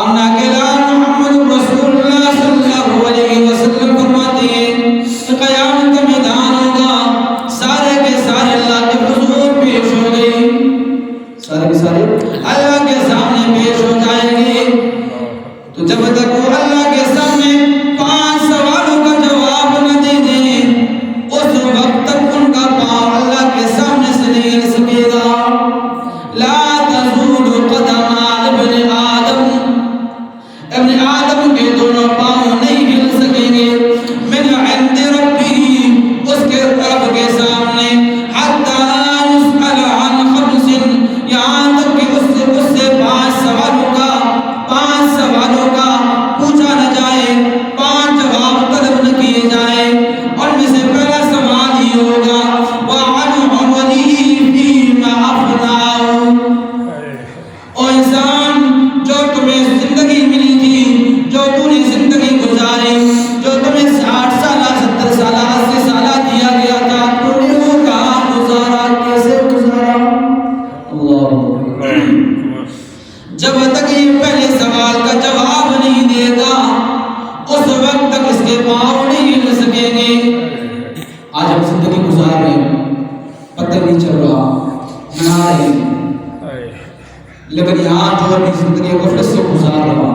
آمنہ کے لال محمد رسول اللہ صلی اللہ علیہ وسلم فرماتے ہیں کہ قیامت کا میدان ہوگا، سارے کے سارے اللہ کے حضور پیش ہو گئے، سارے کے سارے اللہ کے سامنے پیش ہو جائیں گے۔ تو جب تک وہ اللہ کے سامنے 5 سوالوں کا جواب نہ دے دیں، اس وقت تک ان کا پاؤں اللہ کے سامنے سے نہیں ہل سکے گا۔ لا تزول قدم ابن آدم کے دونوں پاؤں نہیں ہل سکیں گے من عند ربی، اس کے رب کے سامنے، حتی یسأل عن 5، یہاں تک کہ اس سے 5 سوالوں کا پوچھا نہ جائے، 5 جواب طلب نہ کیے جائیں۔ اور میں سے پہلا سوال ہی ہوگا وَعَنْ عُمَرِهِ فِيمَا أَفْنَاهُ، او انسان جو تمہیں زندگی ملی تھی، جو تو نے زندگی گزاری، جو تمہیں 60 سالہ 70 سالہ 80 سالہ دیا گیا تھا، تو نے وہ کہاں گزارا، کیسے گزارا؟ اللہ جب تک یہ پہلے سوال کا جواب نہیں دے گا، اس وقت تک اس کے پاؤں نہیں ہل سکیں گے۔ آج ہم زندگی گزار رہے ہیں، پتہ نہیں چل رہا، بنا رہے ہیں، لیکن یہاں جو اپنی زندگی غفلت سے گزار رہا،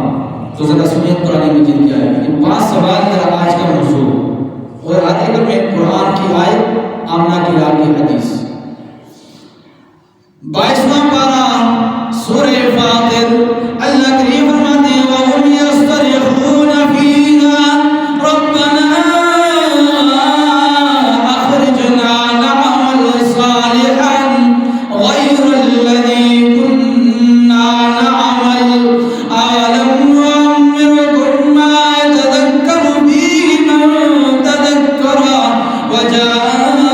تو ذرا سنیے قرآن مجید کیا ہے۔ یہ 5 سوال میرا آج کا موضوع، اور آگے کر میں قرآن کی آیت، آمنہ کی لال کی حدیث۔ 22واں پارہ سورہ فاطر، اللہ کریم فرماتے ہیں وَهُمْ يَصْطَرِخُونَ فِيهَا رَبَّنَا أَخْرِجْنَا نَعْمَلْ صَالِحًا غَيْرَ الَّذِي كُنَّا نَعْمَلُ أَوَلَمْ نُعَمِّرْكُم مَّا يَتَذَكَّرُ فِيهِ مَن تَذَكَّرَ وَجَاءَكُمُ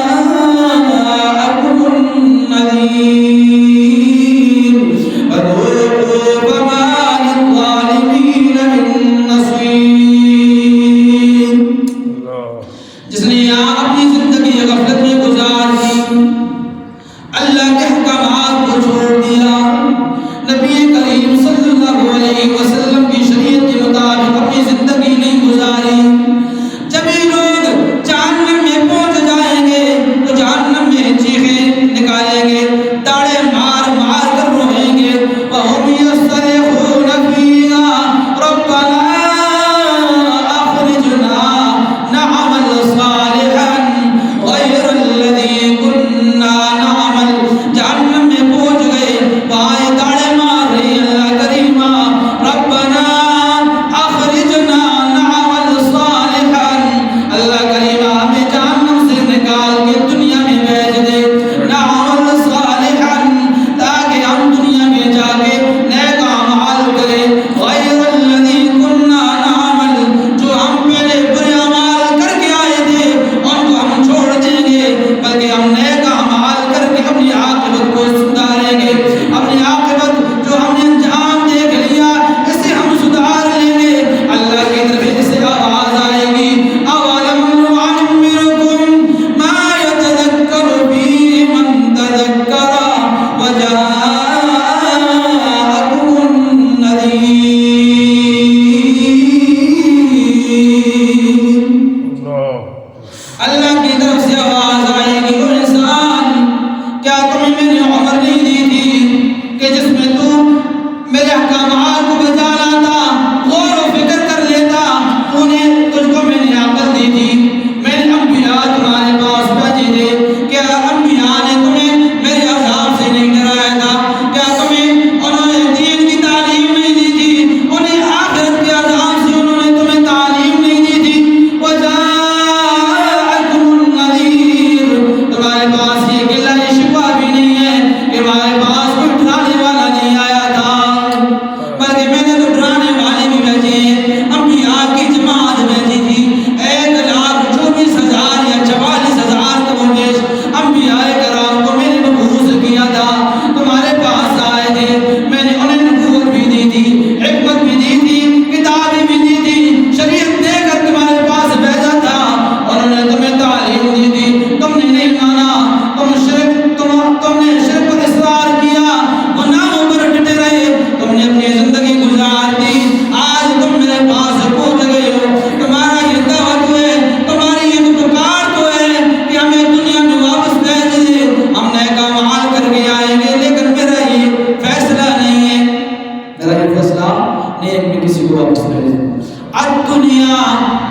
نیک میں کسی کو واپس کر دیں. الدنیا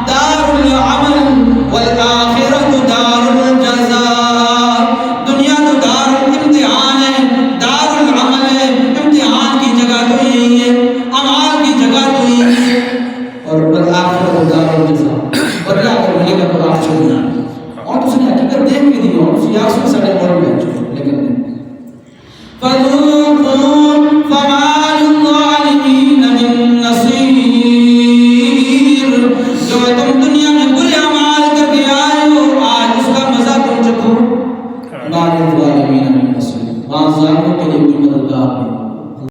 دار العمل والآخرت دار الجزاء.